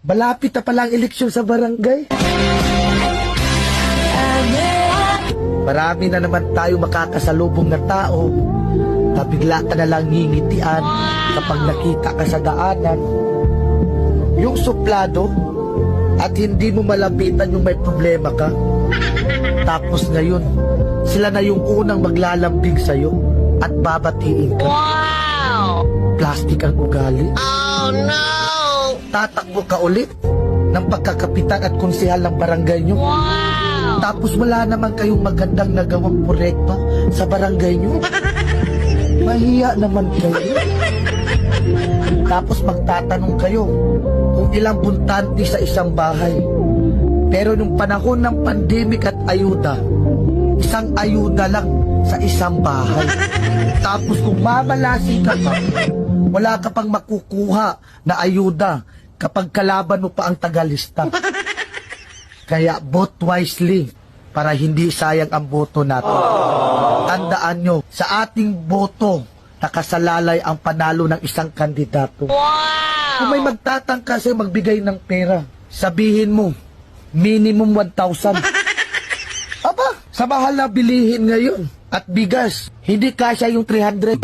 Malapit na palang eleksyon sa barangay. Marami na naman tayo makakasalubong na tao na bigla ka na lang ngingitian kapag nakita ka sa daanan. Yung suplado at hindi mo malapitan yung may problema ka. Tapos ngayon, sila na yung unang maglalambing sa'yo at babatiin ka. Wow! Plastic ang ugali. Oh no! Tatakbo ka ulit ng pagkakapitan at konsehal ng barangay nyo. Wow! Tapos wala naman kayong magandang nagawang proyekto sa barangay nyo. Mahiya naman kayo. Tapos magtatanong kayo kung ilang buntante sa isang bahay. Pero nung panahon ng pandemic at ayuda, isang ayuda lang sa isang bahay. Tapos kung mamalasin ka pa, wala ka pang makukuha na ayuda kapag kalaban mo pa ang tagalista. Kaya vote wisely para hindi sayang ang boto natin. Tandaan nyo, sa ating boto, nakasalalay ang panalo ng isang kandidato. Wow! Kung may magtatangka sa'yo magbigay ng pera, sabihin mo, minimum 1,000. Aba, sa mahal na bilihin ngayon at bigas, hindi kasya yung 300.